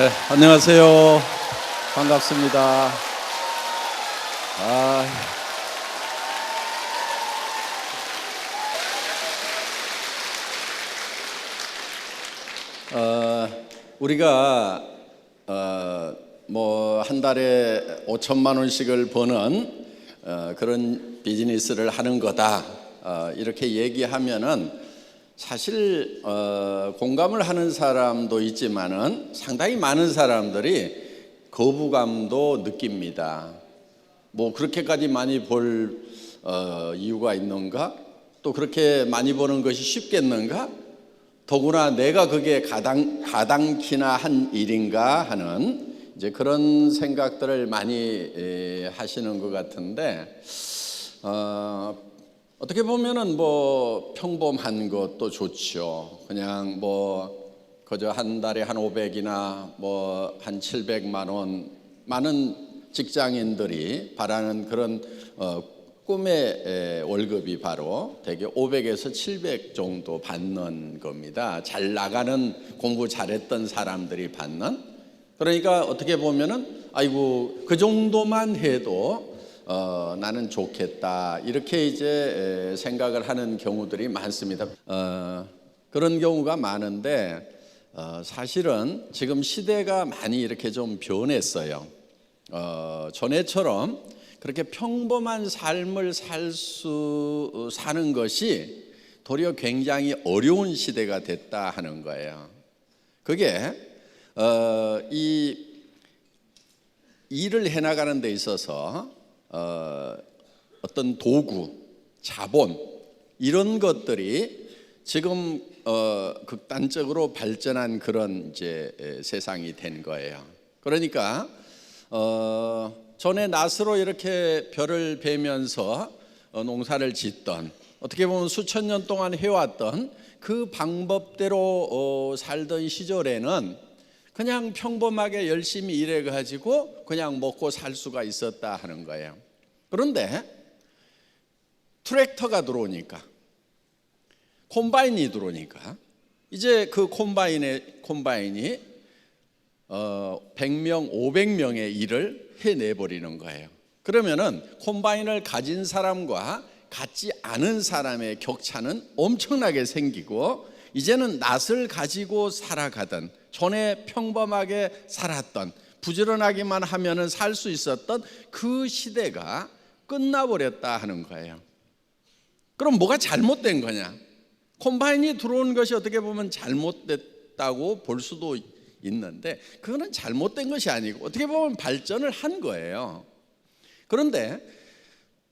네, 안녕하세요. 반갑습니다. 아, 우리가 뭐 한 달에 5천만 원씩을 버는 그런 비즈니스를 하는 거다, 이렇게 얘기하면은 사실 공감을 하는 사람도 있지만은 상당히 많은 사람들이 거부감도 느낍니다. 뭐 그렇게까지 많이 벌 이유가 있는가? 또 그렇게 많이 버는 것이 쉽겠는가? 더구나 내가 그게 가당키나 한 일인가 하는 이제 그런 생각들을 많이 하시는 것 같은데, 어떻게 보면은 뭐 평범한 것도 좋죠. 그냥 뭐 그저 한 달에 한 500이나 뭐 한 700만 원, 많은 직장인들이 바라는 그런 꿈의 월급이 바로 대개 500에서 700 정도 받는 겁니다. 잘 나가는, 공부 잘했던 사람들이 받는. 그러니까 어떻게 보면은 아이고 그 정도만 해도 나는 좋겠다, 이렇게 이제 생각을 하는 경우들이 많습니다. 그런 경우가 많은데 사실은 지금 시대가 많이 이렇게 좀 변했어요. 전에처럼 그렇게 평범한 삶을 사는 것이 도리어 굉장히 어려운 시대가 됐다 하는 거예요. 그게 이 일을 해나가는 데 있어서 어떤 도구, 자본, 이런 것들이 지금 극단적으로 발전한 그런 이제 세상이 된 거예요. 그러니까 전에 낫으로 이렇게 벼를 베면서 농사를 짓던, 어떻게 보면 수천 년 동안 해왔던 그 방법대로 살던 시절에는 그냥 평범하게 열심히 일해가지고 그냥 먹고 살 수가 있었다 하는 거예요. 그런데 트랙터가 들어오니까, 콤바인이 들어오니까 이제 그 콤바인이 100명, 500명의 일을 해내버리는 거예요. 그러면은 콤바인을 가진 사람과 갖지 않은 사람의 격차는 엄청나게 생기고, 이제는 낫을 가지고 살아가던, 전에 평범하게 살았던, 부지런하기만 하면은 살 수 있었던 그 시대가 끝나버렸다 하는 거예요. 그럼 뭐가 잘못된 거냐? 콤바인이 들어온 것이 어떻게 보면 잘못됐다고 볼 수도 있는데, 그거는 잘못된 것이 아니고 어떻게 보면 발전을 한 거예요. 그런데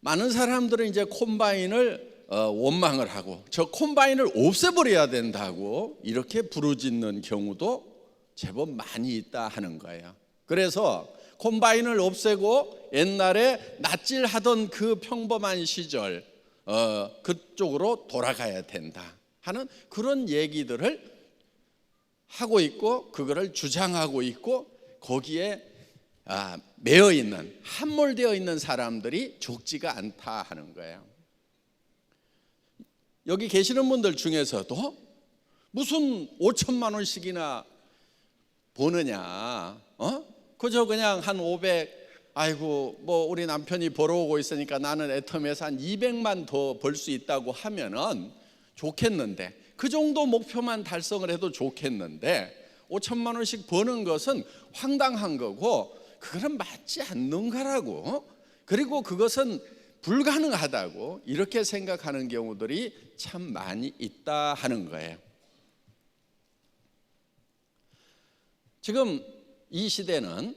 많은 사람들은 이제 콤바인을 원망을 하고 저 콤바인을 없애버려야 된다고 이렇게 부르짖는 경우도 제법 많이 있다 하는 거예요. 그래서 콤바인을 없애고 옛날에 낫질하던 그 평범한 시절, 그쪽으로 돌아가야 된다 하는 그런 얘기들을 하고 있고, 그거를 주장하고 있고, 거기에 매여 있는, 함몰되어 있는 사람들이 적지가 않다 하는 거예요. 여기 계시는 분들 중에서도 무슨 5천만 원씩이나 버느냐, 그저 그냥 한 500, 아이고 뭐 우리 남편이 벌어오고 있으니까 나는 애텀에서 한 200만 더 벌 수 있다고 하면은 좋겠는데, 그 정도 목표만 달성을 해도 좋겠는데 5천만 원씩 버는 것은 황당한 거고, 그거는 맞지 않는 거라고, 그리고 그것은 불가능하다고 이렇게 생각하는 경우들이 참 많이 있다 하는 거예요. 지금 이 시대는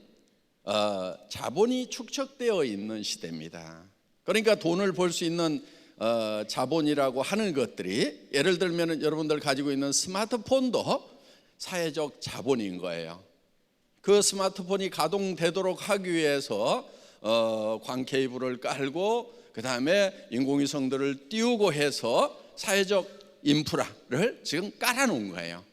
자본이 축적되어 있는 시대입니다. 그러니까 돈을 벌 수 있는 자본이라고 하는 것들이, 예를 들면 여러분들 가지고 있는 스마트폰도 사회적 자본인 거예요. 그 스마트폰이 가동되도록 하기 위해서 광 케이블을 깔고 그 다음에 인공위성들을 띄우고 해서 사회적 인프라를 지금 깔아놓은 거예요.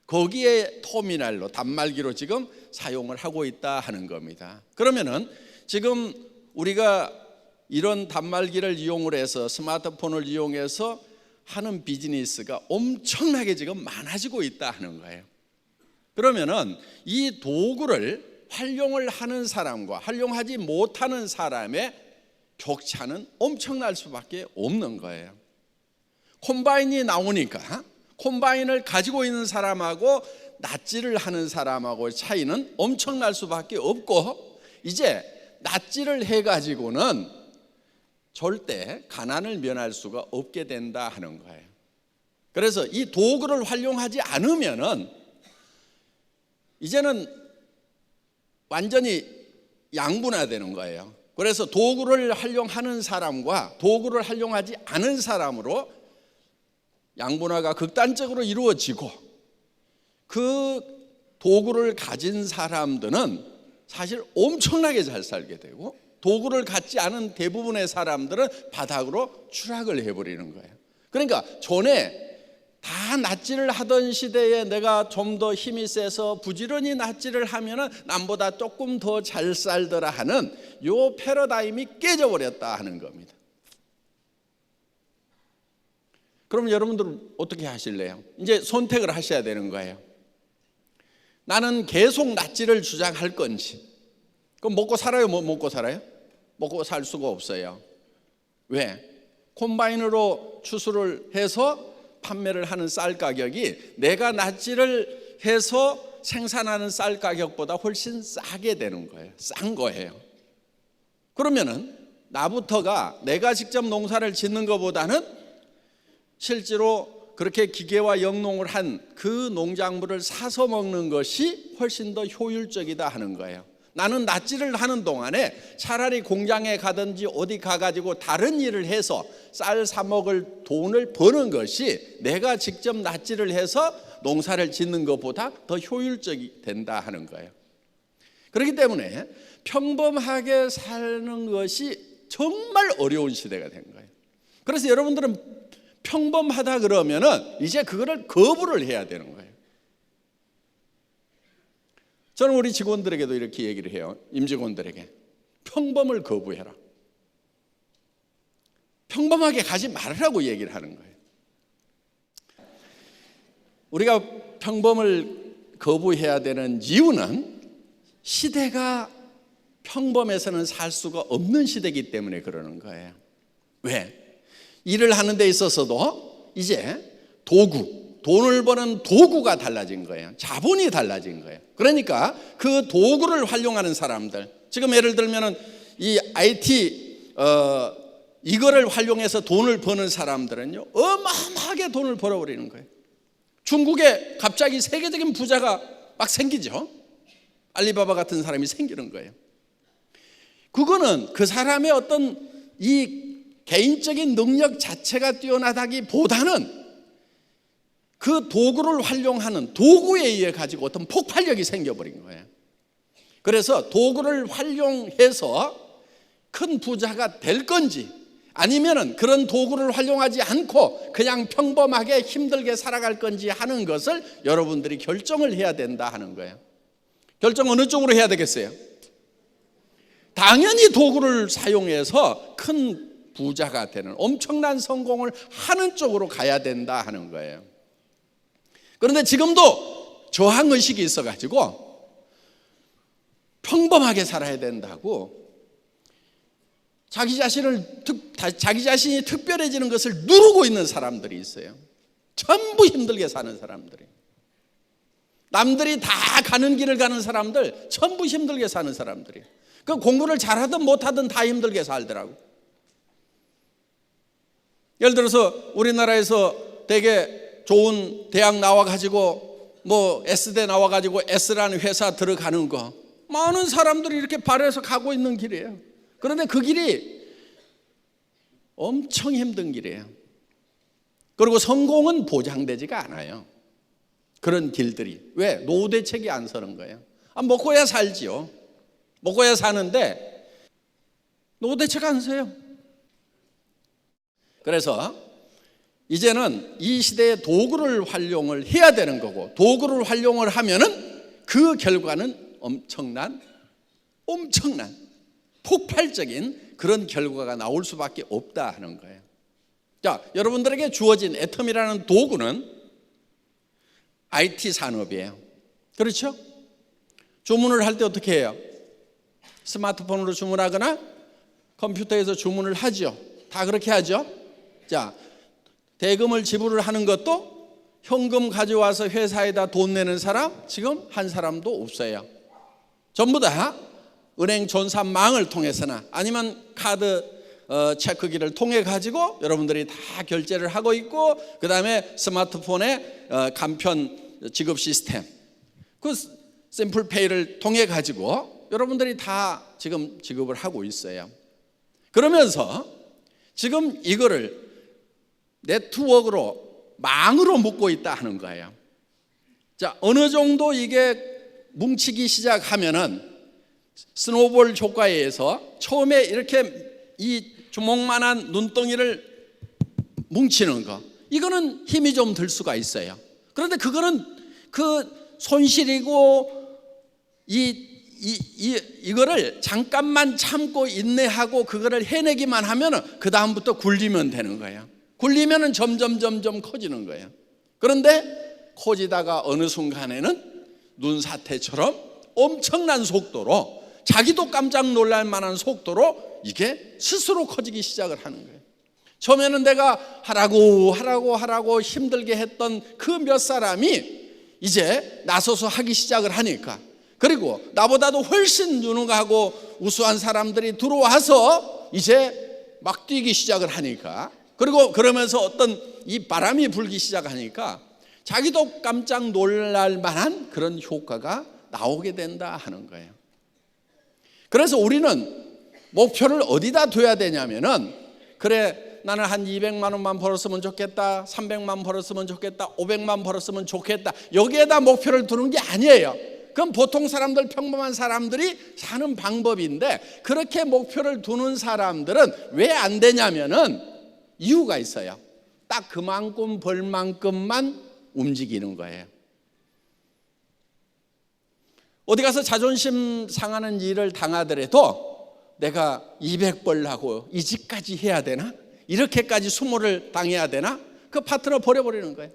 거기에 터미널로, 단말기로 지금 사용을 하고 있다 하는 겁니다. 그러면은 지금 우리가 이런 단말기를 이용을 해서, 스마트폰을 이용해서 하는 비즈니스가 엄청나게 지금 많아지고 있다 하는 거예요. 그러면은 이 도구를 활용을 하는 사람과 활용하지 못하는 사람의 격차는 엄청날 수밖에 없는 거예요. 콤바인이 나오니까 콤바인을 가지고 있는 사람하고 낫지를 하는 사람하고의 차이는 엄청날 수밖에 없고, 이제 낫지를 해가지고는 절대 가난을 면할 수가 없게 된다 하는 거예요. 그래서 이 도구를 활용하지 않으면은 이제는 완전히 양분화되는 거예요. 그래서 도구를 활용하는 사람과 도구를 활용하지 않은 사람으로 양분화가 극단적으로 이루어지고, 그 도구를 가진 사람들은 사실 엄청나게 잘 살게 되고, 도구를 갖지 않은 대부분의 사람들은 바닥으로 추락을 해버리는 거예요. 그러니까 전에 다 낫지를 하던 시대에 내가 좀 더 힘이 세서 부지런히 낫지를 하면은 남보다 조금 더 잘 살더라 하는 요 패러다임이 깨져버렸다 하는 겁니다. 그럼 여러분들은 어떻게 하실래요? 이제 선택을 하셔야 되는 거예요. 나는 계속 낫지를 주장할 건지. 그럼 먹고 살아요? 뭐 먹고 살아요? 먹고 살 수가 없어요. 왜? 콤바인으로 추수를 해서 판매를 하는 쌀 가격이 내가 낫지를 해서 생산하는 쌀 가격보다 훨씬 싸게 되는 거예요. 싼 거예요. 그러면은 나부터가 내가 직접 농사를 짓는 것보다는 실제로 그렇게 기계와 영농을 한 그 농작물을 사서 먹는 것이 훨씬 더 효율적이다 하는 거예요. 나는 낫지를 하는 동안에 차라리 공장에 가든지 어디 가가지고 다른 일을 해서 쌀 사 먹을 돈을 버는 것이 내가 직접 낫지를 해서 농사를 짓는 것보다 더 효율적이 된다 하는 거예요. 그렇기 때문에 평범하게 사는 것이 정말 어려운 시대가 된 거예요. 그래서 여러분들은 평범하다 그러면은 이제 그거를 거부를 해야 되는 거예요. 저는 우리 직원들에게도 이렇게 얘기를 해요. 임직원들에게 평범을 거부해라. 평범하게 가지 말으라고 얘기를 하는 거예요. 우리가 평범을 거부해야 되는 이유는 시대가 평범해서는 살 수가 없는 시대이기 때문에 그러는 거예요. 왜? 일을 하는 데 있어서도 이제 돈을 버는 도구가 달라진 거예요. 자본이 달라진 거예요. 그러니까 그 도구를 활용하는 사람들, 지금 예를 들면은 이 IT 이거를 활용해서 돈을 버는 사람들은요 어마어마하게 돈을 벌어버리는 거예요. 중국에 갑자기 세계적인 부자가 막 생기죠. 알리바바 같은 사람이 생기는 거예요. 그거는 그 사람의 어떤 이 개인적인 능력 자체가 뛰어나다기보다는 그 도구를 활용하는 도구에 의해 가지고 어떤 폭발력이 생겨버린 거예요. 그래서 도구를 활용해서 큰 부자가 될 건지 아니면은 그런 도구를 활용하지 않고 그냥 평범하게 힘들게 살아갈 건지 하는 것을 여러분들이 결정을 해야 된다 하는 거예요. 결정 어느 쪽으로 해야 되겠어요? 당연히 도구를 사용해서 큰 부자가 되는 엄청난 성공을 하는 쪽으로 가야 된다 하는 거예요. 그런데 지금도 저항의식이 있어가지고 평범하게 살아야 된다고 자기 자신이 특별해지는 것을 누르고 있는 사람들이 있어요. 전부 힘들게 사는 사람들이. 남들이 다 가는 길을 가는 사람들, 전부 힘들게 사는 사람들이. 그 공부를 잘하든 못하든 다 힘들게 살더라고. 예를 들어서 우리나라에서 되게 좋은 대학 나와가지고 뭐 S대 나와가지고 S라는 회사 들어가는 거 많은 사람들이 이렇게 발해서 가고 있는 길이에요. 그런데 그 길이 엄청 힘든 길이에요. 그리고 성공은 보장되지가 않아요. 그런 길들이. 왜? 노후 대책이 안 서는 거예요. 먹고야 살지요. 먹고야 사는데 노후 대책 안 서요. 그래서 이제는 이 시대의 도구를 활용을 해야 되는 거고, 도구를 활용을 하면은 그 결과는 엄청난 폭발적인 그런 결과가 나올 수밖에 없다 하는 거예요. 자, 여러분들에게 주어진 애텀이라는 도구는 IT 산업이에요. 그렇죠? 주문을 할 때 어떻게 해요? 스마트폰으로 주문하거나 컴퓨터에서 주문을 하죠. 다 그렇게 하죠. 자, 대금을 지불을 하는 것도 현금 가져와서 회사에다 돈 내는 사람 지금 한 사람도 없어요. 전부 다 은행 전산망을 통해서나 아니면 카드 체크기를 통해 가지고 여러분들이 다 결제를 하고 있고, 그 다음에 스마트폰의 간편 지급 시스템, 그 심플페이를 통해 가지고 여러분들이 다 지금 지급을 하고 있어요. 그러면서 지금 이거를 네트워크로, 망으로 묶고 있다 하는 거예요. 자, 어느 정도 이게 뭉치기 시작하면은 스노볼 효과에 의해서 처음에 이렇게 이 주먹만한 눈덩이를 뭉치는 거, 이거는 힘이 좀 들 수가 있어요. 그런데 그거는 그 손실이고 이거를 잠깐만 참고 인내하고 그거를 해내기만 하면 그 다음부터 굴리면 되는 거예요. 굴리면 점점 커지는 거예요. 그런데 커지다가 어느 순간에는 눈사태처럼 엄청난 속도로, 자기도 깜짝 놀랄 만한 속도로 이게 스스로 커지기 시작을 하는 거예요. 처음에는 내가 하라고 힘들게 했던 그 몇 사람이 이제 나서서 하기 시작을 하니까, 그리고 나보다도 훨씬 유능하고 우수한 사람들이 들어와서 이제 막 뛰기 시작을 하니까, 그리고 그러면서 어떤 이 바람이 불기 시작하니까 자기도 깜짝 놀랄 만한 그런 효과가 나오게 된다 하는 거예요. 그래서 우리는 목표를 어디다 둬야 되냐면은, 그래 나는 한 200만 원만 벌었으면 좋겠다, 300만 벌었으면 좋겠다, 500만 벌었으면 좋겠다, 여기에다 목표를 두는 게 아니에요. 그건 보통 사람들, 평범한 사람들이 사는 방법인데, 그렇게 목표를 두는 사람들은 왜 안 되냐면은 이유가 있어요. 딱 그만큼 벌 만큼만 움직이는 거예요. 어디 가서 자존심 상하는 일을 당하더라도 내가 200 벌려고 이 집까지 해야 되나? 이렇게까지 수모를 당해야 되나? 그 파트너 버려버리는 거예요.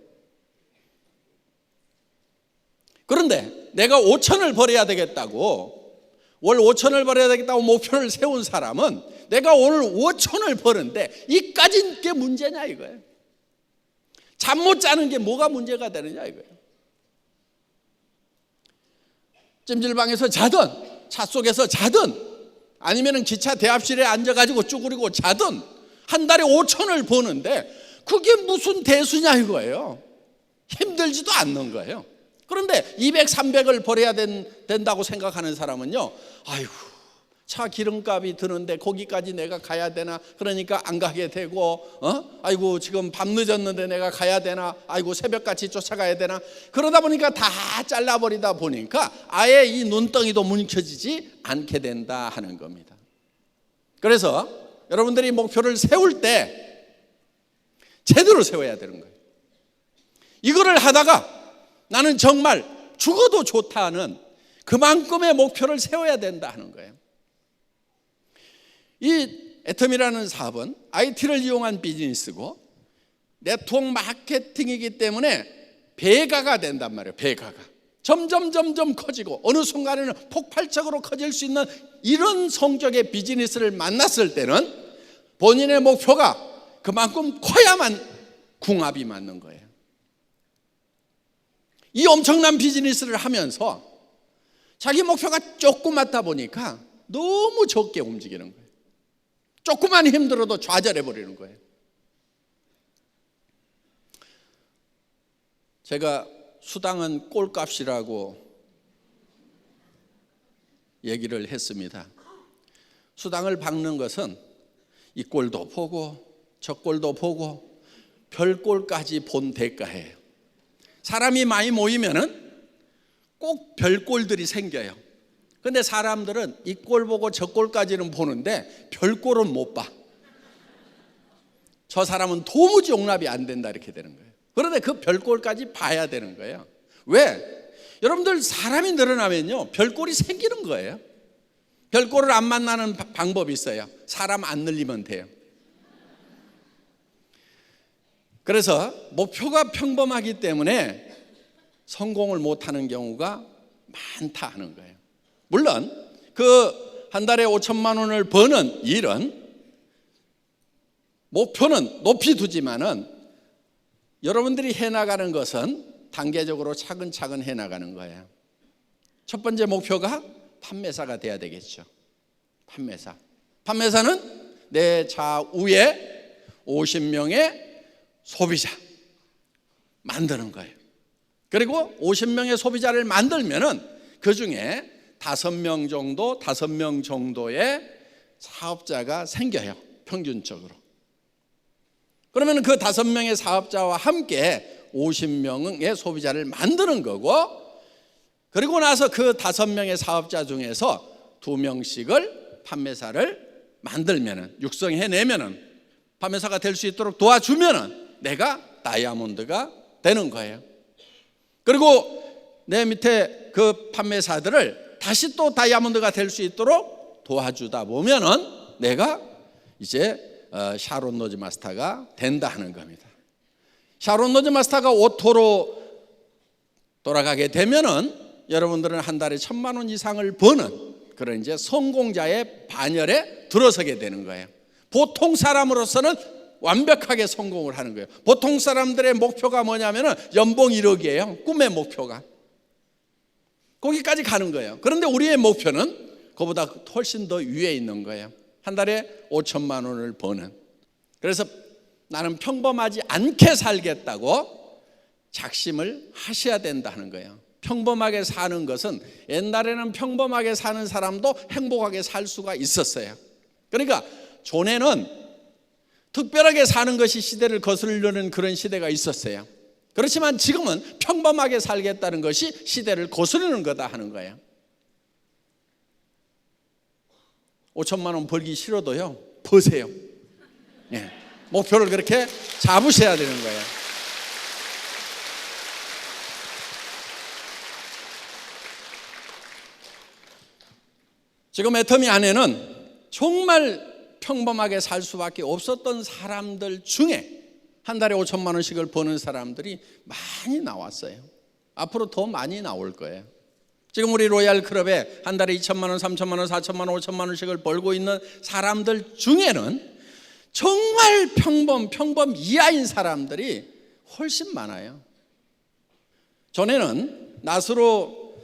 그런데 내가 5천을 벌어야 되겠다고, 월 5천을 벌어야 되겠다고 목표를 세운 사람은 내가 오늘 5천을 버는데 이까진 게 문제냐 이거예요. 잠 못 자는 게 뭐가 문제가 되느냐 이거예요. 찜질방에서 자든 차 속에서 자든 아니면 기차 대합실에 앉아가지고 쭈그리고 자든 한 달에 5천을 버는데 그게 무슨 대수냐 이거예요. 힘들지도 않는 거예요. 그런데 200, 300을 벌어야 된다고 생각하는 사람은요, 아이고 차 기름값이 드는데 거기까지 내가 가야 되나? 그러니까 안 가게 되고, 아이고 지금 밤 늦었는데 내가 가야 되나? 아이고 새벽같이 쫓아가야 되나? 그러다 보니까 다 잘라버리다 보니까 아예 이 눈덩이도 뭉쳐지지 않게 된다 하는 겁니다. 그래서 여러분들이 목표를 세울 때 제대로 세워야 되는 거예요. 이거를 하다가 나는 정말 죽어도 좋다는 그만큼의 목표를 세워야 된다 하는 거예요. 이 애텀이라는 사업은 IT를 이용한 비즈니스고 네트워크 마케팅이기 때문에 배가가 된단 말이에요. 배가가 점점 커지고 어느 순간에는 폭발적으로 커질 수 있는 이런 성격의 비즈니스를 만났을 때는 본인의 목표가 그만큼 커야만 궁합이 맞는 거예요. 이 엄청난 비즈니스를 하면서 자기 목표가 조그맣다 보니까 너무 적게 움직이는 거예요. 조금만 힘들어도 좌절해버리는 거예요. 제가 수당은 꼴값이라고 얘기를 했습니다. 수당을 박는 것은 이 꼴도 보고 저 꼴도 보고 별 꼴까지 본 대가예요. 사람이 많이 모이면은 꼭 별 꼴들이 생겨요. 근데 사람들은 이 꼴 보고 저 꼴까지는 보는데 별 꼴은 못 봐. 저 사람은 도무지 용납이 안 된다 이렇게 되는 거예요. 그런데 그 별 꼴까지 봐야 되는 거예요. 왜? 여러분들 사람이 늘어나면요 별 꼴이 생기는 거예요. 별 꼴을 안 만나는 방법이 있어요. 사람 안 늘리면 돼요. 그래서 목표가 평범하기 때문에 성공을 못하는 경우가 많다 하는 거예요. 물론 그 한 달에 5천만 원을 버는 일은 목표는 높이 두지만은 여러분들이 해나가는 것은 단계적으로 차근차근 해나가는 거예요. 첫 번째 목표가 판매사가 돼야 되겠죠. 판매사는 내 좌우에 50명의 소비자 만드는 거예요. 그리고 50명의 소비자를 만들면은 그 중에 5명 정도의 사업자가 생겨요. 평균적으로. 그러면 그 5명의 사업자와 함께 50명의 소비자를 만드는 거고, 그리고 나서 그 5명의 사업자 중에서 2명씩을 판매사를 만들면은, 육성해내면은, 판매사가 될 수 있도록 도와주면은 내가 다이아몬드가 되는 거예요. 그리고 내 밑에 그 판매사들을 다시 또 다이아몬드가 될 수 있도록 도와주다 보면은 내가 이제 샤론 로즈 마스터가 된다 하는 겁니다. 샤론 로즈 마스터가 오토로 돌아가게 되면은 여러분들은 한 달에 1,000만 원 이상을 버는 그런 이제 성공자의 반열에 들어서게 되는 거예요. 보통 사람으로서는 완벽하게 성공을 하는 거예요. 보통 사람들의 목표가 뭐냐면은 연봉 1억이에요. 꿈의 목표가. 거기까지 가는 거예요. 그런데 우리의 목표는 그보다 훨씬 더 위에 있는 거예요. 한 달에 5천만 원을 버는. 그래서 나는 평범하지 않게 살겠다고 작심을 하셔야 된다는 거예요. 평범하게 사는 것은, 옛날에는 평범하게 사는 사람도 행복하게 살 수가 있었어요. 그러니까 전에는 특별하게 사는 것이 시대를 거스르려는 그런 시대가 있었어요. 그렇지만 지금은 평범하게 살겠다는 것이 시대를 거스르는 거다 하는 거예요. 5천만 원 벌기 싫어도요, 버세요. 예, 목표를 그렇게 잡으셔야 되는 거예요. 지금 애터미 안에는 정말 평범하게 살 수밖에 없었던 사람들 중에 한 달에 5천만 원씩을 버는 사람들이 많이 나왔어요. 앞으로 더 많이 나올 거예요. 지금 우리 로얄 클럽에 한 달에 2천만 원, 3천만 원, 4천만 원, 5천만 원씩을 벌고 있는 사람들 중에는 정말 평범 이하인 사람들이 훨씬 많아요. 전에는 낫으로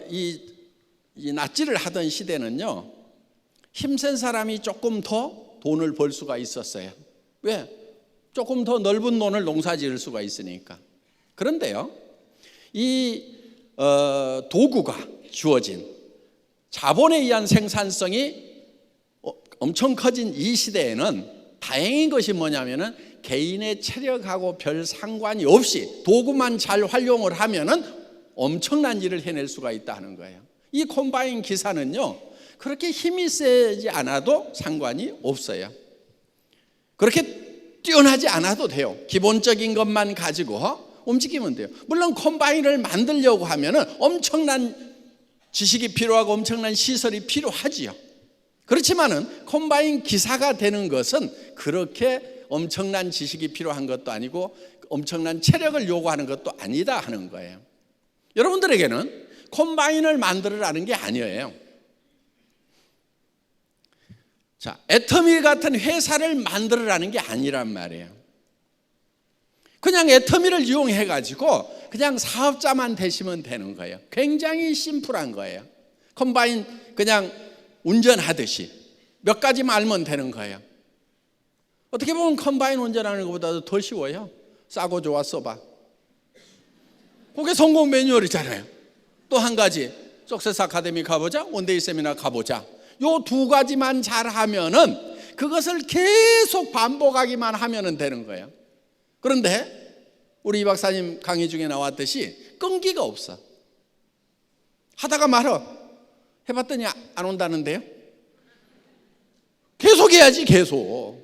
이 낫지를 하던 시대는요, 힘센 사람이 조금 더 돈을 벌 수가 있었어요. 왜? 조금 더 넓은 논을 농사지을 수가 있으니까. 그런데요, 이 도구가 주어진 자본에 의한 생산성이 엄청 커진 이 시대에는 다행인 것이 뭐냐면은 개인의 체력하고 별 상관이 없이 도구만 잘 활용을 하면은 엄청난 일을 해낼 수가 있다는 거예요. 이 콤바인 기사는요, 그렇게 힘이 세지 않아도 상관이 없어요. 그렇게 뛰어나지 않아도 돼요. 기본적인 것만 가지고 움직이면 돼요. 물론 콤바인을 만들려고 하면은 엄청난 지식이 필요하고 엄청난 시설이 필요하지요. 그렇지만은 콤바인 기사가 되는 것은 그렇게 엄청난 지식이 필요한 것도 아니고 엄청난 체력을 요구하는 것도 아니다 하는 거예요. 여러분들에게는 콤바인을 만들으라는 게 아니에요. 자, 애터미 같은 회사를 만들으라는 게 아니란 말이에요. 그냥 애터미를 이용해 가지고 그냥 사업자만 되시면 되는 거예요. 굉장히 심플한 거예요. 콤바인 그냥 운전하듯이 몇 가지만 알면 되는 거예요. 어떻게 보면 콤바인 운전하는 것보다도 더 쉬워요. 싸고 좋아 써봐. 그게 성공 매뉴얼이잖아요. 또 한 가지, 석세스 아카데미 가보자, 원데이 세미나 가보자. 요 두 가지만 잘하면은 그것을 계속 반복하기만 하면은 되는 거예요. 그런데 우리 이 박사님 강의 중에 나왔듯이 끈기가 없어. 하다가 말어. 해봤더니 안 온다는데요. 계속 해야지, 계속.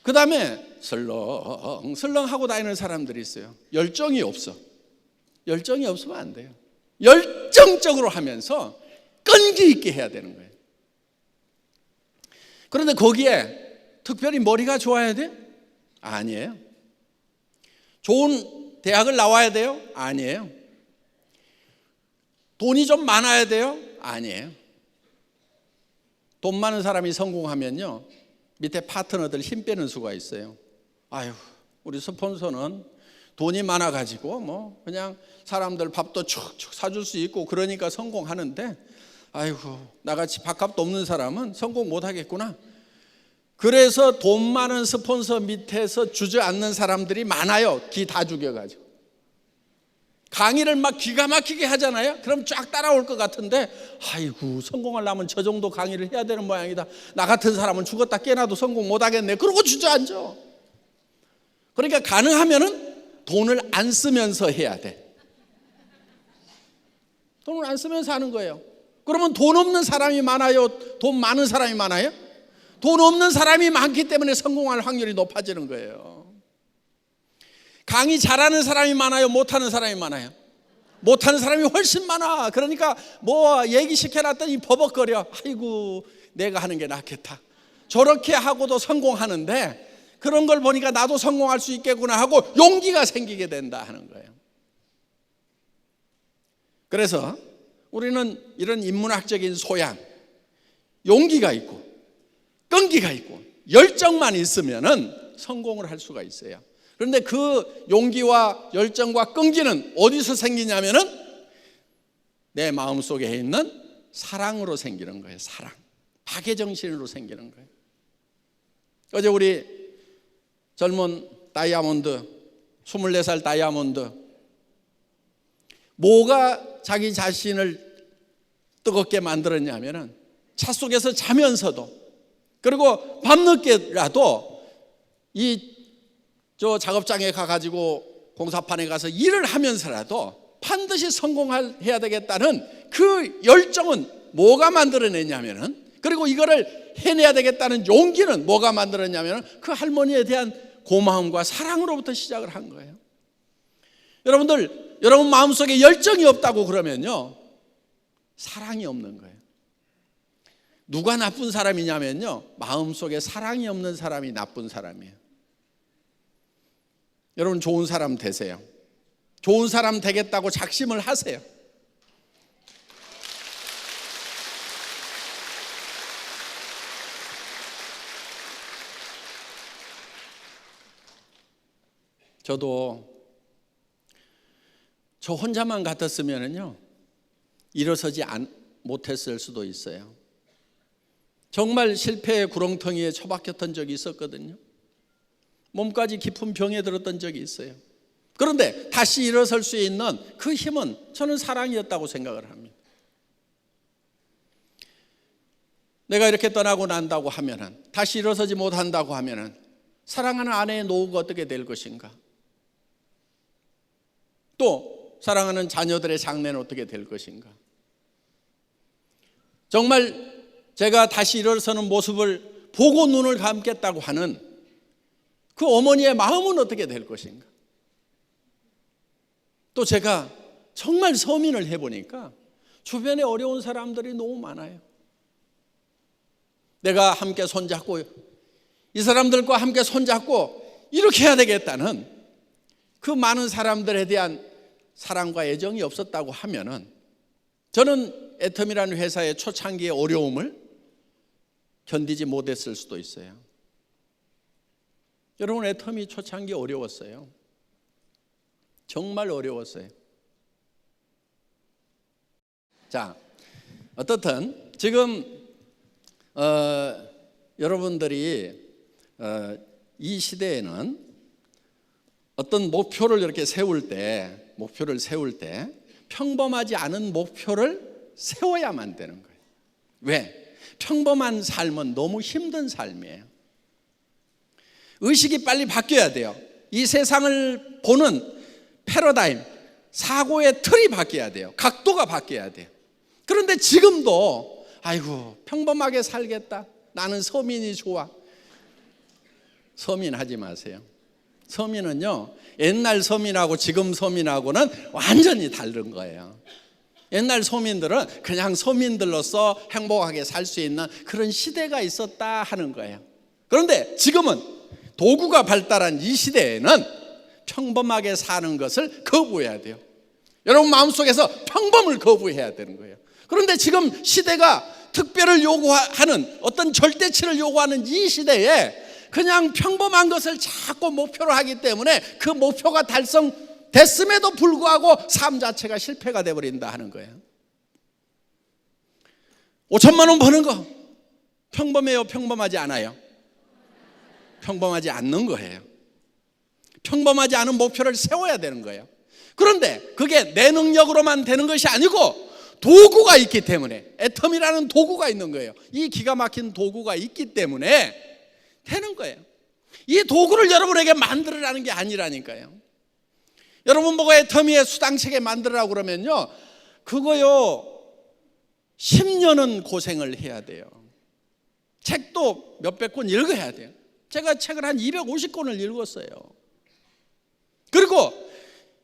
그 다음에 설렁설렁 하고 다니는 사람들이 있어요. 열정이 없어. 열정이 없으면 안 돼요. 열정적으로 하면서 끈기 있게 해야 되는 거예요. 그런데 거기에 특별히 머리가 좋아야 돼? 아니에요. 좋은 대학을 나와야 돼요? 아니에요. 돈이 좀 많아야 돼요? 아니에요. 돈 많은 사람이 성공하면요, 밑에 파트너들 힘 빼는 수가 있어요. 아유, 우리 스폰서는 돈이 많아가지고 뭐 그냥 사람들 밥도 축축 사줄 수 있고 그러니까 성공하는데, 아이고, 나같이 밥값도 없는 사람은 성공 못하겠구나. 그래서 돈 많은 스폰서 밑에서 주저앉는 사람들이 많아요. 기 다 죽여가지고. 강의를 막 기가 막히게 하잖아요. 그럼 쫙 따라올 것 같은데, 아이고, 성공하려면 저 정도 강의를 해야 되는 모양이다. 나 같은 사람은 죽었다 깨나도 성공 못하겠네. 그러고 주저앉아. 그러니까 가능하면은 돈을 안 쓰면서 해야 돼. 돈을 안 쓰면서 하는 거예요. 그러면 돈 없는 사람이 많아요? 돈 많은 사람이 많아요? 돈 없는 사람이 많기 때문에 성공할 확률이 높아지는 거예요. 강의 잘하는 사람이 많아요? 못하는 사람이 많아요? 못하는 사람이 훨씬 많아. 그러니까 뭐 얘기 시켜놨더니 버벅거려. 아이고, 내가 하는 게 낫겠다. 저렇게 하고도 성공하는데 그런 걸 보니까 나도 성공할 수 있겠구나 하고 용기가 생기게 된다 하는 거예요. 그래서 우리는 이런 인문학적인 소양, 용기가 있고 끈기가 있고 열정만 있으면은 성공을 할 수가 있어요. 그런데 그 용기와 열정과 끈기는 어디서 생기냐면은 내 마음속에 있는 사랑으로 생기는 거예요. 사랑, 박애정신으로 생기는 거예요. 어제 우리 젊은 다이아몬드, 24살 다이아몬드, 뭐가 자기 자신을 뜨겁게 만들었냐면은 차 속에서 자면서도, 그리고 밤늦게라도 저 작업장에 가가지고 공사판에 가서 일을 하면서라도 반드시 성공해야 되겠다는 그 열정은 뭐가 만들어냈냐면은, 그리고 이거를 해내야 되겠다는 용기는 뭐가 만들었냐면은 그 할머니에 대한 고마움과 사랑으로부터 시작을 한 거예요. 여러분 마음속에 열정이 없다고 그러면요, 사랑이 없는 거예요. 누가 나쁜 사람이냐면요, 마음속에 사랑이 없는 사람이 나쁜 사람이에요. 여러분, 좋은 사람 되세요. 좋은 사람 되겠다고 작심을 하세요. 저도 저 혼자만 같았으면요 일어서지 못했을 수도 있어요. 정말 실패의 구렁텅이에 처박혔던 적이 있었거든요. 몸까지 깊은 병에 들었던 적이 있어요. 그런데 다시 일어설 수 있는 그 힘은 저는 사랑이었다고 생각을 합니다. 내가 이렇게 떠나고 난다고 하면은, 다시 일어서지 못한다고 하면은 사랑하는 아내의 노후가 어떻게 될 것인가? 또 사랑하는 자녀들의 장래는 어떻게 될 것인가? 정말 제가 다시 일어서는 모습을 보고 눈을 감겠다고 하는 그 어머니의 마음은 어떻게 될 것인가? 또 제가 정말 서민을 해보니까 주변에 어려운 사람들이 너무 많아요. 내가 함께 손잡고, 이 사람들과 함께 손잡고 이렇게 해야 되겠다는 그 많은 사람들에 대한 사랑과 애정이 없었다고 하면은, 저는 애텀이라는 회사의 초창기의 어려움을 견디지 못했을 수도 있어요. 여러분, 애텀이 초창기 어려웠어요. 정말 어려웠어요. 자, 어떻든 지금 여러분들이 이 시대에는 어떤 목표를 이렇게 세울 때 평범하지 않은 목표를 세워야만 되는 거예요. 왜? 평범한 삶은 너무 힘든 삶이에요. 의식이 빨리 바뀌어야 돼요. 이 세상을 보는 패러다임, 사고의 틀이 바뀌어야 돼요. 각도가 바뀌어야 돼요. 그런데 지금도 아이고, 평범하게 살겠다, 나는 서민이 좋아. 서민하지 마세요. 서민은요, 옛날 서민하고 지금 서민하고는 완전히 다른 거예요. 옛날 서민들은 그냥 서민들로서 행복하게 살 수 있는 그런 시대가 있었다 하는 거예요. 그런데 지금은 도구가 발달한 이 시대에는 평범하게 사는 것을 거부해야 돼요. 여러분 마음속에서 평범을 거부해야 되는 거예요. 그런데 지금 시대가 특별을 요구하는, 어떤 절대치를 요구하는 이 시대에 그냥 평범한 것을 자꾸 목표로 하기 때문에 그 목표가 달성됐음에도 불구하고 삶 자체가 실패가 되어버린다 하는 거예요. 5천만 원 버는 거 평범해요? 평범하지 않아요? 평범하지 않는 거예요. 평범하지 않은 목표를 세워야 되는 거예요. 그런데 그게 내 능력으로만 되는 것이 아니고 도구가 있기 때문에, 애텀이라는 도구가 있는 거예요. 이 기가 막힌 도구가 있기 때문에 되는 거예요. 이 도구를 여러분에게 만들으라는 게 아니라니까요. 여러분 보고 애터미의 수당체계 만들으라고 그러면요, 그거요 10년은 고생을 해야 돼요. 책도 몇백 권 읽어야 돼요. 제가 책을 한 250권을 읽었어요. 그리고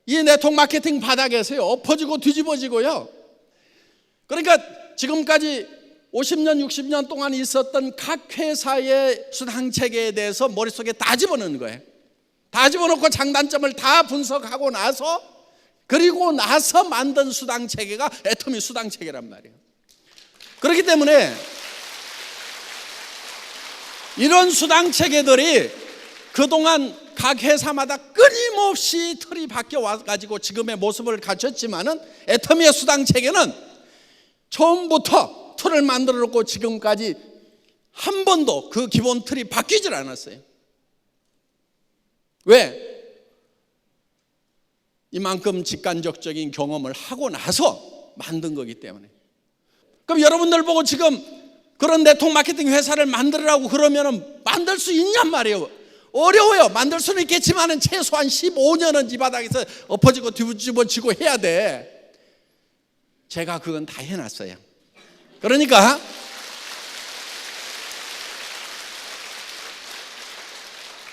이 네트워크 마케팅 바닥에서요 엎어지고 뒤집어지고요, 그러니까 지금까지 50년 60년 동안 있었던 각 회사의 수당체계에 대해서 머릿속에 다 집어넣는 거예요. 다 집어넣고 장단점을 다 분석하고 나서, 그리고 나서 만든 수당체계가 애터미 수당체계란 말이에요. 그렇기 때문에 이런 수당체계들이 그동안 각 회사마다 끊임없이 틀이 바뀌어 와가지고 지금의 모습을 갖췄지만은, 애터미의 수당체계는 처음부터 틀을 만들어 놓고 지금까지 한 번도 그 기본 틀이 바뀌질 않았어요. 왜? 이만큼 직간접적인 경험을 하고 나서 만든 거기 때문에. 그럼 여러분들 보고 지금 그런 네트워크 마케팅 회사를 만들으라고 그러면은 만들 수 있냔 말이에요. 어려워요. 만들 수는 있겠지만은 최소한 15년은 이 바닥에서 엎어지고 뒤집어지고 해야 돼. 제가 그건 다 해놨어요. 그러니까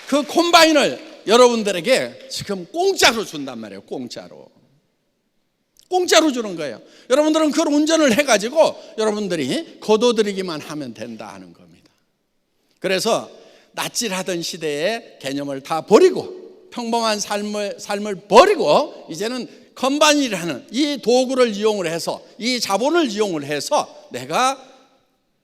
그 콤바인을 여러분들에게 지금 공짜로 준단 말이에요. 공짜로 주는 거예요. 여러분들은 그걸 운전을 해가지고 여러분들이 거둬들이기만 하면 된다 하는 겁니다. 그래서 낯질하던 시대의 개념을 다 버리고 평범한 삶을 버리고 이제는 컴바인이라는 이 도구를 이용을 해서, 이 자본을 이용을 해서 내가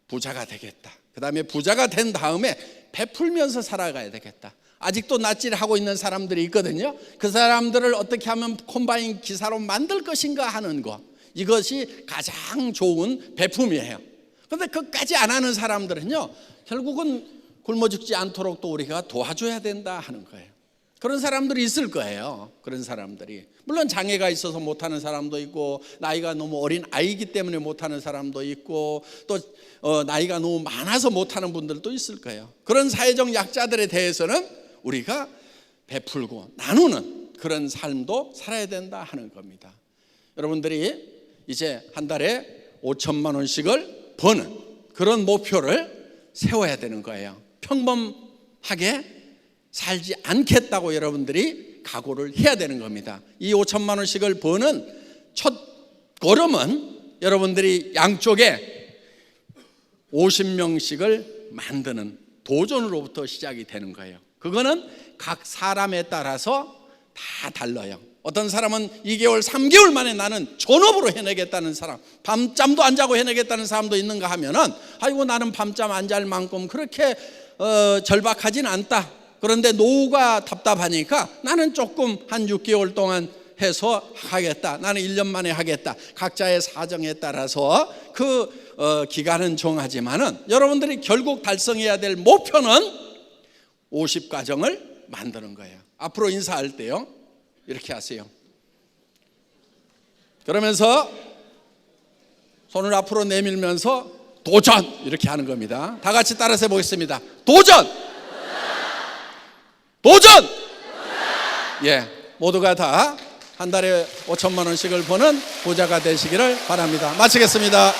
부자가 되겠다. 그 다음에 부자가 된 다음에 베풀면서 살아가야 되겠다. 아직도 낯질하고 있는 사람들이 있거든요. 그 사람들을 어떻게 하면 콤바인 기사로 만들 것인가 하는 거, 이것이 가장 좋은 베품이에요. 그런데 그것까지 안 하는 사람들은요 결국은 굶어 죽지 않도록 또 우리가 도와줘야 된다 하는 거예요. 그런 사람들이 있을 거예요. 그런 사람들이 물론 장애가 있어서 못하는 사람도 있고, 나이가 너무 어린 아이기 때문에 못하는 사람도 있고, 또 나이가 너무 많아서 못하는 분들도 있을 거예요. 그런 사회적 약자들에 대해서는 우리가 베풀고 나누는 그런 삶도 살아야 된다 하는 겁니다. 여러분들이 이제 한 달에 5천만 원씩을 버는 그런 목표를 세워야 되는 거예요. 평범하게 살지 않겠다고 여러분들이 각오를 해야 되는 겁니다. 이 5천만 원씩을 버는 첫 걸음은 여러분들이 양쪽에 50명씩을 만드는 도전으로부터 시작이 되는 거예요. 그거는 각 사람에 따라서 다 달라요. 어떤 사람은 2개월, 3개월 만에 나는 전업으로 해내겠다는 사람, 밤잠도 안 자고 해내겠다는 사람도 있는가 하면은, 아이고 나는 밤잠 안 잘 만큼 그렇게 절박하진 않다. 그런데 노후가 답답하니까 나는 조금 한 6개월 동안 해서 하겠다. 나는 1년 만에 하겠다. 각자의 사정에 따라서 그 기간은 정하지만은 여러분들이 결국 달성해야 될 목표는 50가정을 만드는 거예요. 앞으로 인사할 때요 이렇게 하세요. 그러면서 손을 앞으로 내밀면서 도전 이렇게 하는 겁니다. 다 같이 따라서 해보겠습니다. 도전! 도전! 예, 모두가 다 한 달에 5천만 원씩을 버는 부자가 되시기를 바랍니다. 마치겠습니다.